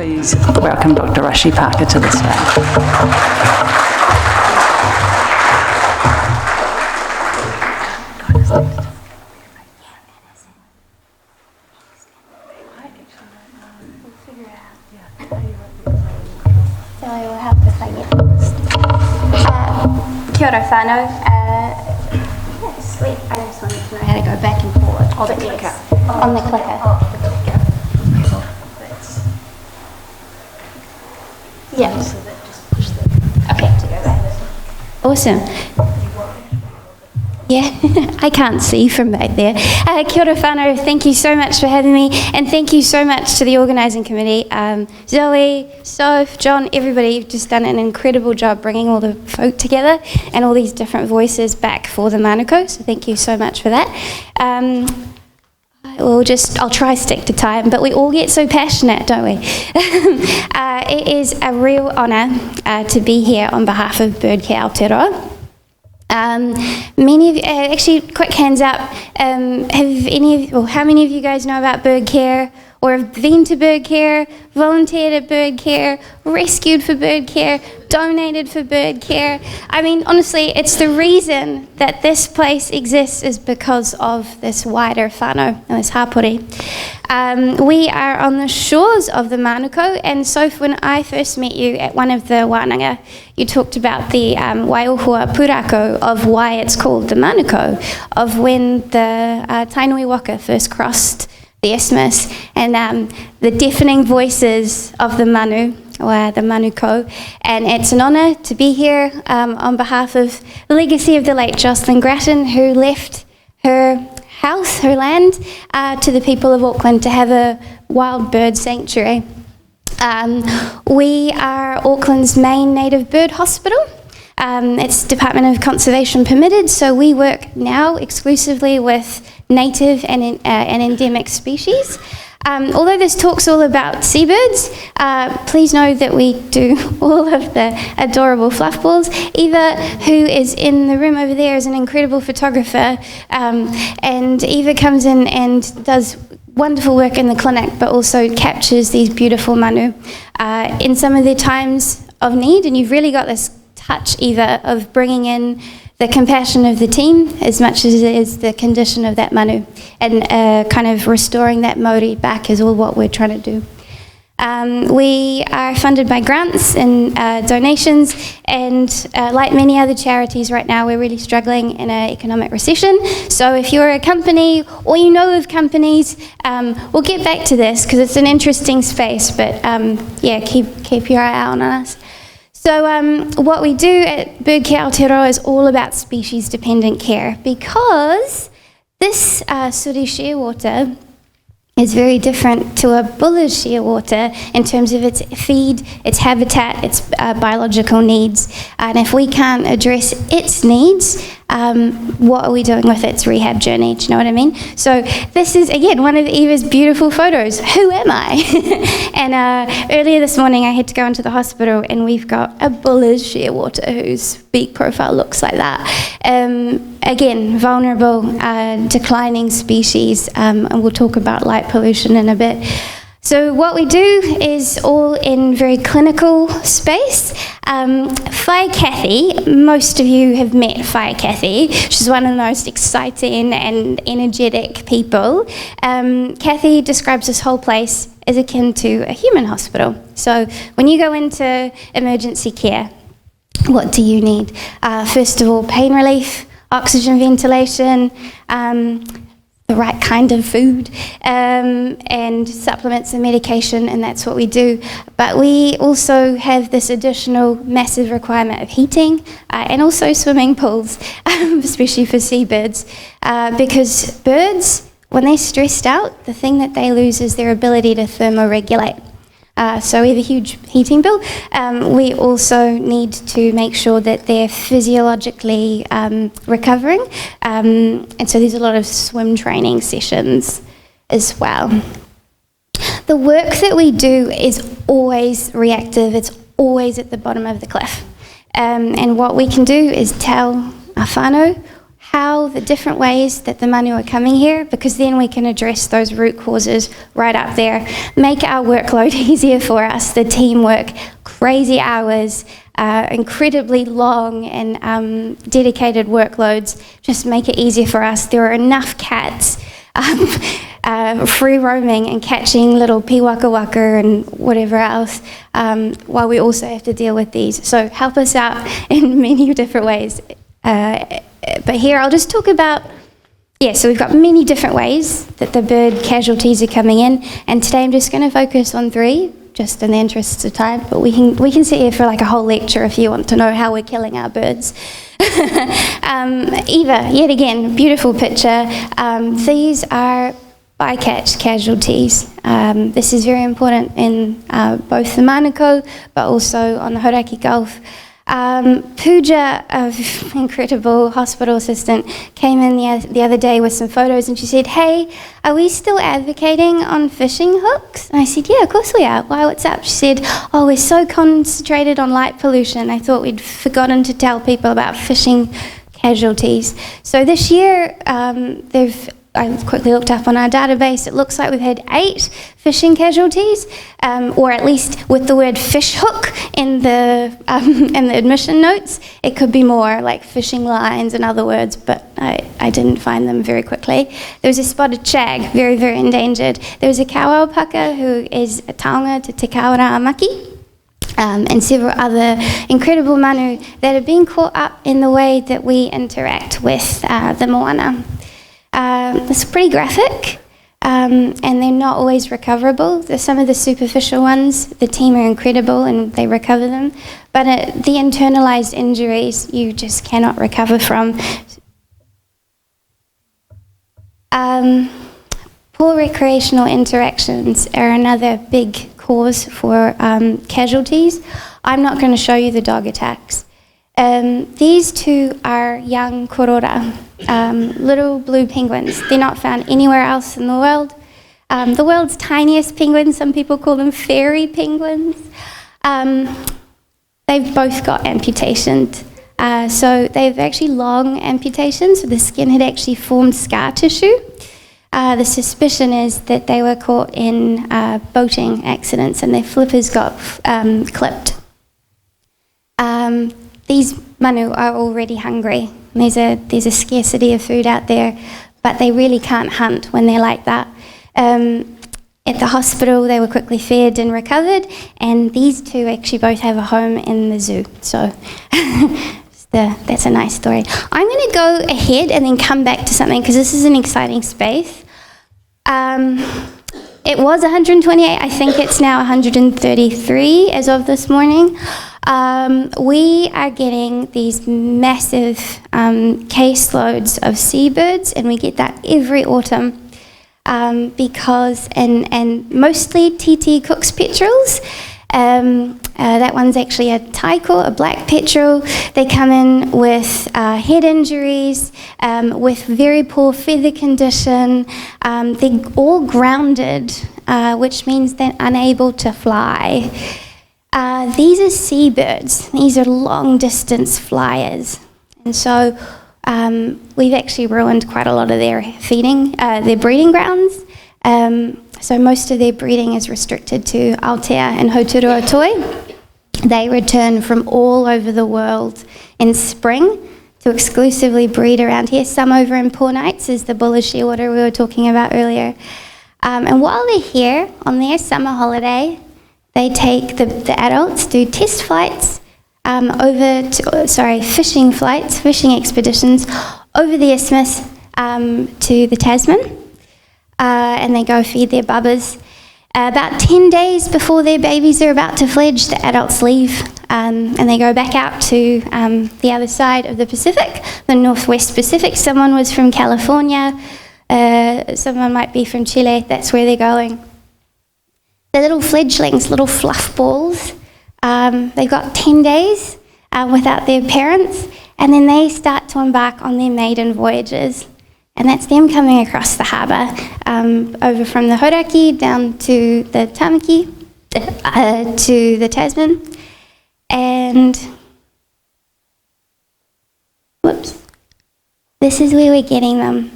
please welcome Dr. Rashi Parker to the stage. Kia ora whānau. Sweet. I just wanted to know how to go back and forward. Oh, the clicker. On the clicker. Yeah. So that just push the okay to go back. Awesome. Yeah, I can't see from back there. Kia ora whānau, thank you so much for having me, and thank you so much to the organising committee. Zoe, Soph, John, everybody, you've just done an incredible job bringing all the folk together and all these different voices back for the Manukau, so thank you so much for that. I'll try stick to time, but we all get so passionate, don't we? It is a real honour to be here on behalf of Birdcare Aotearoa. Many of you, actually, quick hands up. How many of you guys know about Birdcare, or have been to Birdcare, volunteered at Birdcare, rescued for Birdcare, donated for Birdcare? I mean, honestly, it's the reason that this place exists is because of this wider whānau and this hapori. We are on the shores of the Manukau, and so when I first met you at one of the wānanga, you talked about the waiuhua pūrako of why it's called the Manukau, of when the Tainui Waka first crossed the isthmus, and the deafening voices of the Manu, or the Manukau, and it's an honour to be here on behalf of the legacy of the late Jocelyn Grattan, who left her house, her land, to the people of Auckland to have a wild bird sanctuary. We are Auckland's main native bird hospital. It's Department of Conservation permitted, so we work now exclusively with native and endemic species. Although this talk's all about seabirds, please know that we do all of the adorable fluffballs. Eva, who is in the room over there, is an incredible photographer, and Eva comes in and does wonderful work in the clinic, but also captures these beautiful manu in some of their times of need, and you've really got this touch, Eva, of bringing in the compassion of the team as much as it is the condition of that manu, and kind of restoring that mauri back is all what we're trying to do. We are funded by grants and donations, and like many other charities right now, we're really struggling in an economic recession. So if you're a company or you know of companies, we'll get back to this because it's an interesting space, but yeah, keep your eye out on us. So what we do at Birdcare Aotearoa is all about species-dependent care, because this suri shearwater is very different to a buller's shearwater in terms of its feed, its habitat, its biological needs. And if we can't address its needs, what are we doing with its rehab journey? Do you know what I mean? So this is, again, one of Eva's beautiful photos. Who am I? And earlier this morning I had to go into the hospital, and we've got a buller's shearwater whose beak profile looks like that. Again, vulnerable, declining species, and we'll talk about light pollution in a bit. So what we do is all in very clinical space. Whai Kathy, most of you have met Whai Kathy. She's one of the most exciting and energetic people. Kathy describes this whole place as akin to a human hospital. So when you go into emergency care, what do you need? First of all, pain relief, oxygen ventilation, the right kind of food, and supplements and medication, and that's what we do. But we also have this additional massive requirement of heating and also swimming pools, especially for seabirds, because birds, when they're stressed out, the thing that they lose is their ability to thermoregulate. So we have a huge heating bill. We also need to make sure that they're physiologically recovering. And so there's a lot of swim training sessions as well. The work that we do is always reactive. It's always at the bottom of the cliff. And what we can do is tell our whānau how the different ways that the manu are coming here, because then we can address those root causes right up there, make our workload easier for us, the teamwork, crazy hours, incredibly long and dedicated workloads, just make it easier for us. There are enough cats free roaming and catching little piwaka waka and whatever else, while we also have to deal with these. So help us out in many different ways. But here I'll just talk about, so we've got many different ways that the bird casualties are coming in, and today I'm just going to focus on 3, just in the interests of time, but we can sit here for like a whole lecture if you want to know how we're killing our birds. Eva, yet again, beautiful picture. These are bycatch casualties. This is very important in both the Manukau, but also on the Hauraki Gulf. Pooja, an incredible hospital assistant, came in the other day with some photos, and she said, "Hey, are we still advocating on fishing hooks?" And I said, "Yeah, of course we are. Why, what's up?" She said, "Oh, we're so concentrated on light pollution. I thought we'd forgotten to tell people about fishing casualties." So this year, I quickly looked up on our database. It looks like we've had 8 fishing casualties, or at least with the word fish hook in the admission notes. It could be more, like fishing lines and other words, but I didn't find them very quickly. There was a spotted shag, very, very endangered. There was a kawauapaka who is a taonga to te kaora maki, and several other incredible manu that have been caught up in the way that we interact with the moana. It's pretty graphic, and they're not always recoverable. There's some of the superficial ones, the team are incredible and they recover them, but the internalized injuries you just cannot recover from. Poor recreational interactions are another big cause for casualties. I'm not going to show you the dog attacks. These 2 are young korora, little blue penguins. They're not found anywhere else in the world. The world's tiniest penguins, some people call them fairy penguins. They've both got amputations. So they've actually long amputations, so the skin had actually formed scar tissue. The suspicion is that they were caught in boating accidents and their flippers got clipped. These manu are already hungry. There's a scarcity of food out there, but they really can't hunt when they're like that. At the hospital, they were quickly fed and recovered, and these 2 actually both have a home in the zoo. So that's a nice story. I'm going to go ahead and then come back to something, because this is an exciting space. It was 128, I think it's now 133 as of this morning. We are getting these massive caseloads of seabirds, and we get that every autumn because, and mostly TT Cook's petrels. That one's actually a taiko, a black petrel. They come in with head injuries, with very poor feather condition. They're all grounded, which means they're unable to fly. These are seabirds. These are long-distance flyers. And so we've actually ruined quite a lot of their their breeding grounds. So most of their breeding is restricted to Aotearoa and Hauturu Toi. They return from all over the world in spring to exclusively breed around here. Some over in Poor Knights is the bull of shearwater we were talking about earlier. And while they're here on their summer holiday, they take the adults, do test flights fishing flights, fishing expeditions over the isthmus to the Tasman. And they go feed their bubbas. About 10 days before their babies are about to fledge, the adults leave and they go back out to the other side of the Pacific, the Northwest Pacific. Someone was from California, someone might be from Chile, that's where they're going. The little fledglings, little fluff balls, they've got 10 days without their parents, and then they start to embark on their maiden voyages. And that's them coming across the harbour, over from the Hauraki down to the Tamaki, to the Tasman. And, This is where we're getting them.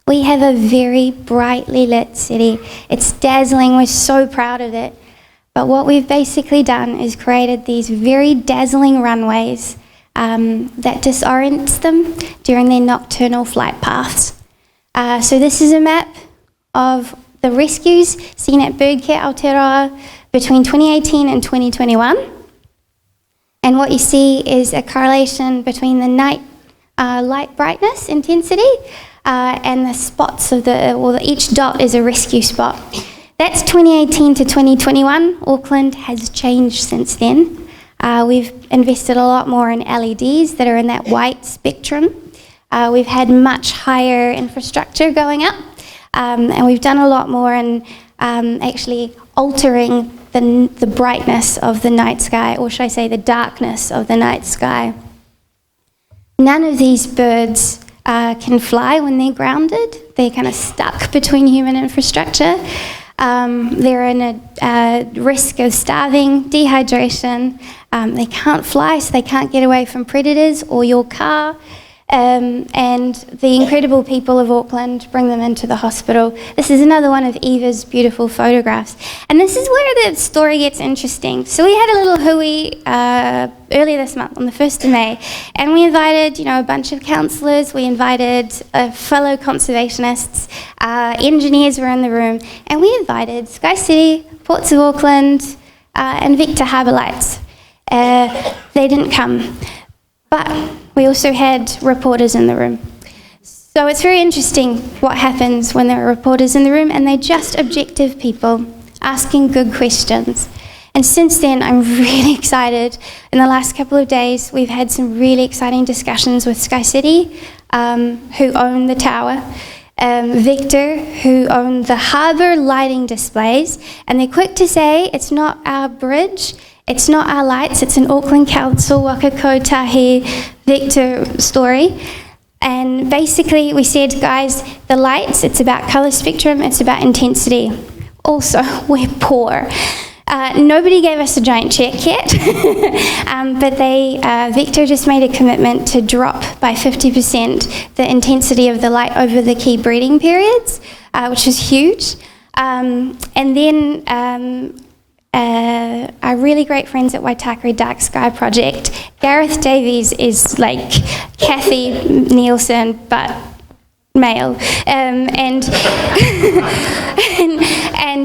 We have a very brightly lit city. It's dazzling, we're so proud of it. But what we've basically done is created these very dazzling runways that disorients them during their nocturnal flight paths. So this is a map of the rescues seen at Birdcare Aotearoa between 2018 and 2021. And what you see is a correlation between the night light brightness intensity and the spots of each dot is a rescue spot. That's 2018 to 2021. Auckland has changed since then. We've invested a lot more in LEDs that are in that white spectrum. We've had much higher infrastructure going up, and we've done a lot more in actually altering the brightness of the night sky, or should I say the darkness of the night sky. None of these birds can fly when they're grounded. They're kind of stuck between human infrastructure. They're in a risk of starving, dehydration. They can't fly, so they can't get away from predators or your car. And the incredible people of Auckland bring them into the hospital. This is another one of Eva's beautiful photographs. And this is where the story gets interesting. So we had a little hui earlier this month on the 1st of May, and we invited, a bunch of counsellors, we invited fellow conservationists, engineers were in the room, and we invited Sky City, Ports of Auckland, and Victor Harbour Lights. They didn't come. But we also had reporters in the room. So it's very interesting what happens when there are reporters in the room, and they're just objective people asking good questions. And since then, I'm really excited. In the last couple of days, we've had some really exciting discussions with Sky City, who own the tower, Victor, who own the harbour lighting displays, and they're quick to say it's not our bridge, it's not our lights, it's an Auckland Council, Waka Kotahi, Victor story. And basically we said, guys, the lights, it's about colour spectrum, it's about intensity. Also, we're poor. Nobody gave us a giant check yet, but Victor just made a commitment to drop by 50% the intensity of the light over the key breeding periods, which is huge. And then our really great friends at Waitakere Dark Sky Project, Gareth Davies is like Kathy Nielsen, but male, and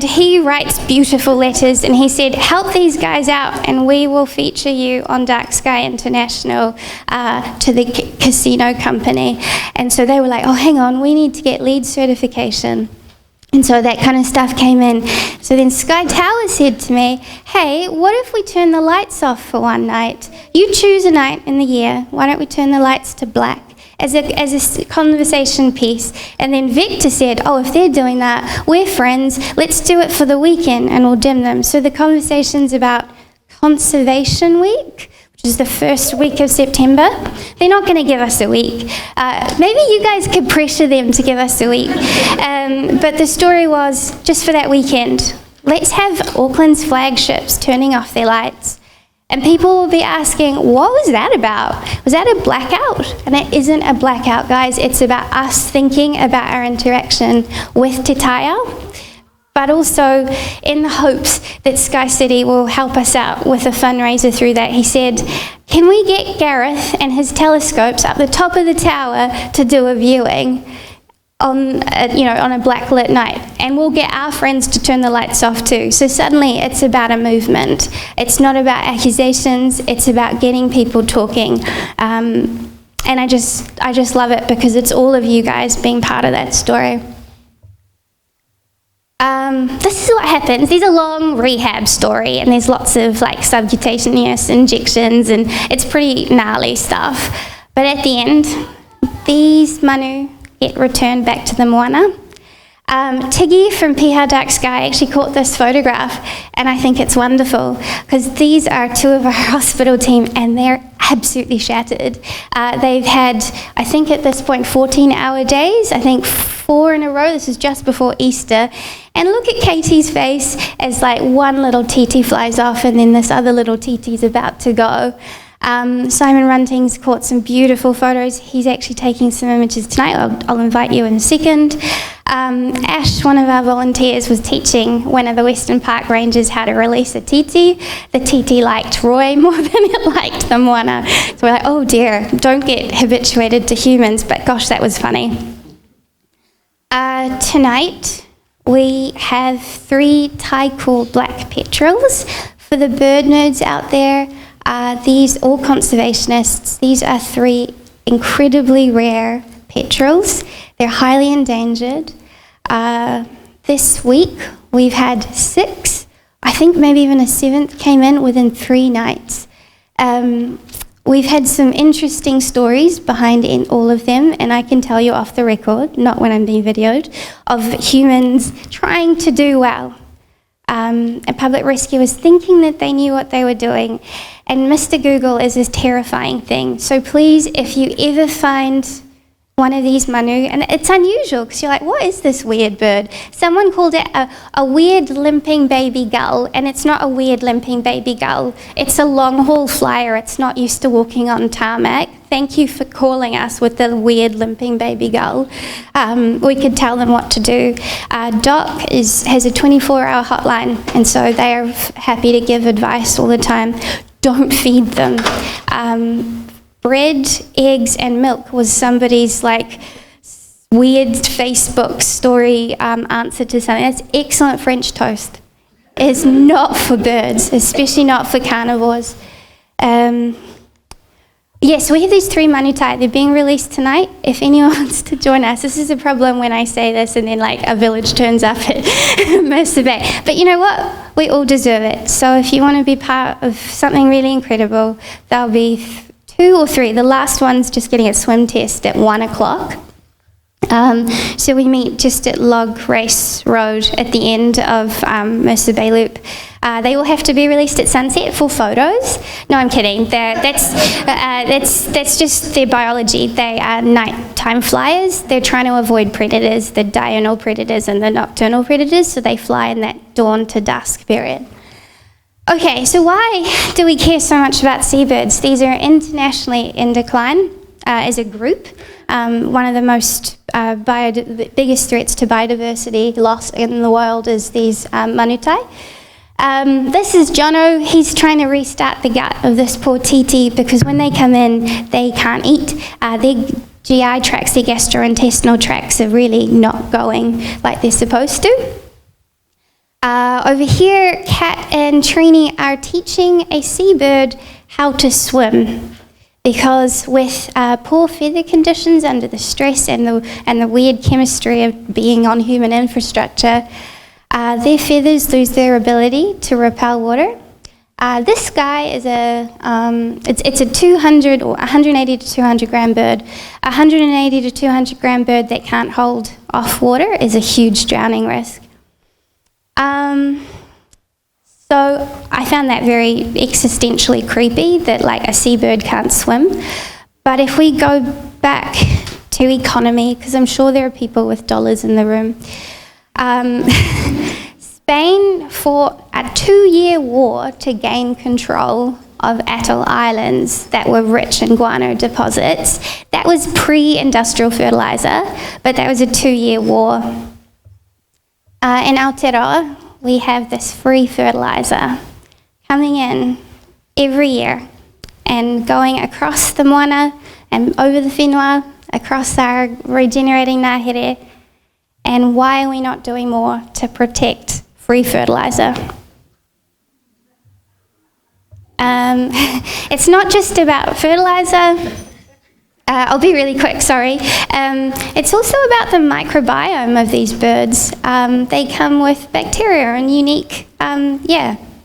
he writes beautiful letters, and he said, help these guys out and we will feature you on Dark Sky International to the casino company. And so they were like, oh, hang on, we need to get LEED certification. And so that kind of stuff came in. So then Sky Tower said to me, hey, what if we turn the lights off for one night? You choose a night in the year, why don't we turn the lights to black? As a conversation piece. And then Victor said, oh, if they're doing that, we're friends, let's do it for the weekend and we'll dim them. So the conversation's about Conservation Week, which is the first week of September. They're not going to give us a week. Maybe you guys could pressure them to give us a week. But the story was, just for that weekend, let's have Auckland's flagships turning off their lights. And people will be asking, what was that about? Was that a blackout? And it isn't a blackout, guys. It's about us thinking about our interaction with Te Taiao, but also in the hopes that Sky City will help us out with a fundraiser through that. He said, can we get Gareth and his telescopes up the top of the tower to do a viewing on a black lit night, and we'll get our friends to turn the lights off too. So suddenly it's about a movement. It's not about accusations, it's about getting people talking. And I just love it because it's all of you guys being part of that story. This is what happens. There's a long rehab story and there's lots of subcutaneous injections and it's pretty gnarly stuff. But at the end, these manu get returned back to the moana. Tiggy from Piha Dark Sky actually caught this photograph, and I think it's wonderful because these are two of our hospital team and they're absolutely shattered. They've had, I think at this point, 14-hour days, I think 4 in a row. This is just before Easter. And look at Katie's face as one little titi flies off and then this other little titi's about to go. Simon Runting's caught some beautiful photos. He's actually taking some images tonight. I'll invite you in a second. Ash, one of our volunteers, was teaching one of the Western Park Rangers how to release a titi. The titi liked Roy more than it liked the moana. So we're like, oh dear, don't get habituated to humans, but gosh, that was funny. Tonight, we have 3 Taiko black petrels. For the bird nerds out there, these all conservationists, these are 3 incredibly rare petrels. They're highly endangered. This week, we've had 6. I think maybe even a 7th came in within 3 nights. We've had some interesting stories behind all of them, and I can tell you off the record, not when I'm being videoed, of humans trying to do well. And public rescuers thinking that they knew what they were doing. And Mr. Google is this terrifying thing. So please, if you ever find one of these manu, and it's unusual because you're like, what is this weird bird? Someone called it a weird limping baby gull, and it's not a weird limping baby gull. It's a long haul flyer. It's not used to walking on tarmac. Thank you for calling us with the weird limping baby gull. We could tell them what to do. Doc has a 24-hour hotline, and so they are happy to give advice all the time. Don't feed them. Bread, eggs, and milk was somebody's like weird Facebook story answer to something. That's excellent French toast. It's not for birds, especially not for carnivores. Yes, we have these 3 manutai. They're being released tonight. If anyone wants to join us, this is a problem when I say this and then like a village turns up at Mercer Bay. But you know what? We all deserve it. So if you want to be part of something really incredible, there'll be 2 or 3. The last one's just getting a swim test at 1 o'clock. So we meet just at Log Race Road at the end of Mercer Bay Loop. They will have to be released at sunset for photos. No, I'm kidding. That's just their biology. They are nighttime flyers. They're trying to avoid predators, the diurnal predators and the nocturnal predators, so they fly in that dawn to dusk period. Okay, so why do we care so much about seabirds? These are internationally in decline as a group. One of the most the biggest threats to biodiversity loss in the world is these manutai. This is Jono. He's trying to restart the gut of this poor titi because when they come in, they can't eat. Their GI tracts, their gastrointestinal tracts are really not going like they're supposed to. Over here, Kat and Trini are teaching a seabird how to swim because with poor feather conditions under the stress and the weird chemistry of being on human infrastructure, their feathers lose their ability to repel water. This guy is it's a 200 or 180 to 200 gram bird. 180 to 200 gram bird that can't hold off water is a huge drowning risk. So I found that very existentially creepy that like a seabird can't swim. But if we go back to economy, because I'm sure there are people with dollars in the room, Spain fought a 2-year war to gain control of atoll islands that were rich in guano deposits. That was pre-industrial fertilizer, but that was a 2-year war. In Aotearoa, we have this free fertilizer coming in every year and going across the moana and over the whenua, across our regenerating ngahere. And why are we not doing more to protect free fertilizer? It's not just about fertilizer. I'll be really quick, sorry. It's also about the microbiome of these birds. They come with bacteria and unique,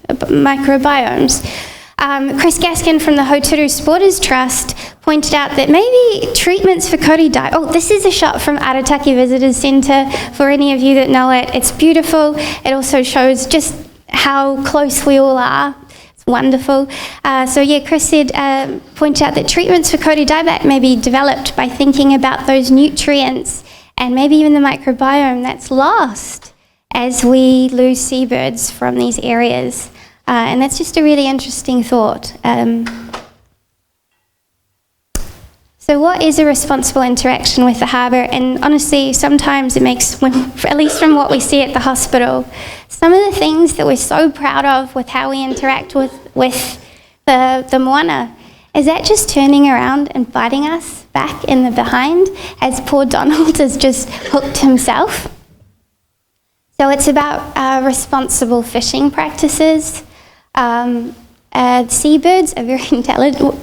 microbiomes. Chris Gaskin from the Hoturu Sporters Trust pointed out that maybe treatments for Kori dye. Oh, this is a shot from Arataki Visitors Centre. For any of you that know it, it's beautiful. It also shows just how close we all are. Wonderful. Chris said, point out that treatments for Kori dieback may be developed by thinking about those nutrients and maybe even the microbiome that's lost as we lose seabirds from these areas. And that's just a really interesting thought. So what is a responsible interaction with the harbour? And honestly, sometimes it makes, at least from what we see at the hospital, some of the things that we're so proud of with how we interact with the moana, is that just turning around and biting us back in the behind as poor Donald has just hooked himself. So it's about responsible fishing practices. Seabirds are very intelligent,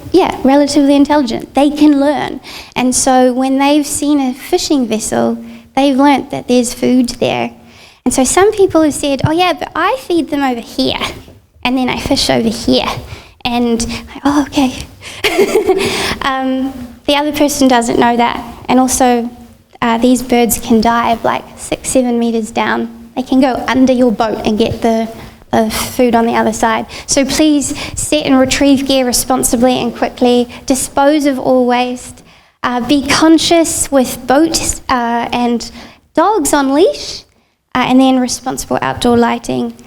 relatively intelligent. They can learn. And so when they've seen a fishing vessel, they've learnt that there's food there. And so some people have said, oh yeah, but I feed them over here, and then I fish over here. And, oh, okay. The other person doesn't know that. And also, these birds can dive like 6-7 meters down. They can go under your boat and get the food on the other side. So please set and retrieve gear responsibly and quickly. Dispose of all waste. Be conscious with boats and dogs on leash. And then responsible outdoor lighting.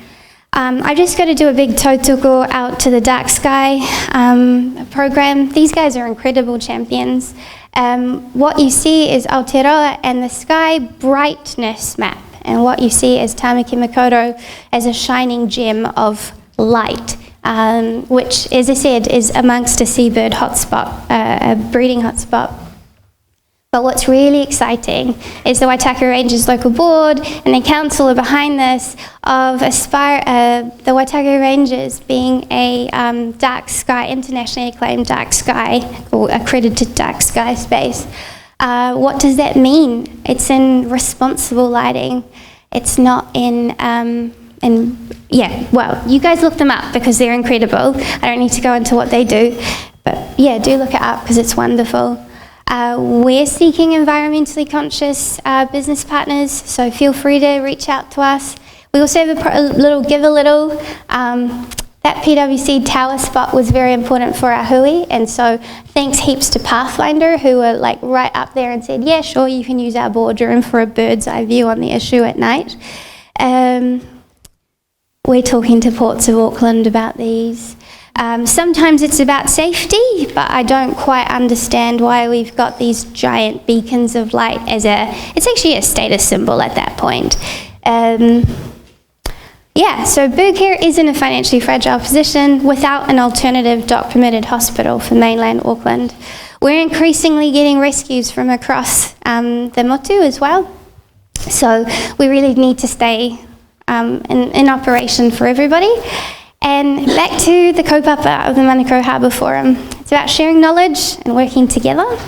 I've just got to do a big tautoko out to the dark sky program. These guys are incredible champions. What you see is Aotearoa and the sky brightness map. And what you see is Tamaki Makaurau as a shining gem of light, which, as I said, is amongst a seabird hotspot, a breeding hotspot. But what's really exciting is the Waitaki Ranges local board and the council are behind this of the Waitaki Ranges being a dark sky, internationally acclaimed dark sky, or accredited dark sky space. What does that mean? It's in responsible lighting. It's not in, well, you guys look them up because they're incredible. I don't need to go into what they do, but yeah, do look it up because it's wonderful. We're seeking environmentally conscious business partners, so feel free to reach out to us. We also have a little give a little. That PwC tower spot was very important for our hui, and so thanks heaps to Pathfinder, who were like right up there and said, yeah, sure, you can use our boardroom for a bird's eye view on the issue at night. We're talking to Ports of Auckland about these. Sometimes it's about safety, but I don't quite understand why we've got these giant beacons of light it's actually a status symbol at that point. So Birdcare is in a financially fragile position without an alternative dock-permitted hospital for mainland Auckland. We're increasingly getting rescues from across the motu as well, so we really need to stay in operation for everybody. And back to the kaupapa of the Manukau Harbour Forum. It's about sharing knowledge and working together.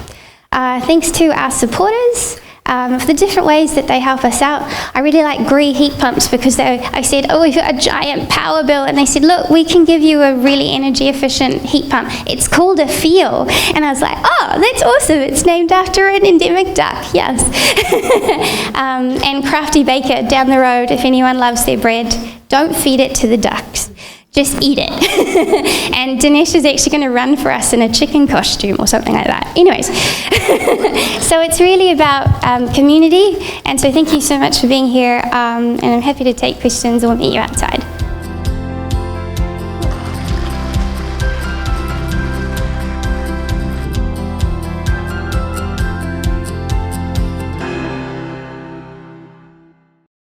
Thanks to our supporters for the different ways that they help us out. I really like GREE heat pumps because I said, oh, we've got a giant power bill. And they said, look, we can give you a really energy efficient heat pump. It's called a Feel. And I was like, oh, that's awesome. It's named after an endemic duck, yes. And Crafty Baker down the road, if anyone loves their bread, don't feed it to the ducks. Just eat it. And Dinesh is actually going to run for us in a chicken costume or something like that. Anyways, so it's really about community. And so thank you so much for being here. And I'm happy to take questions or meet you outside.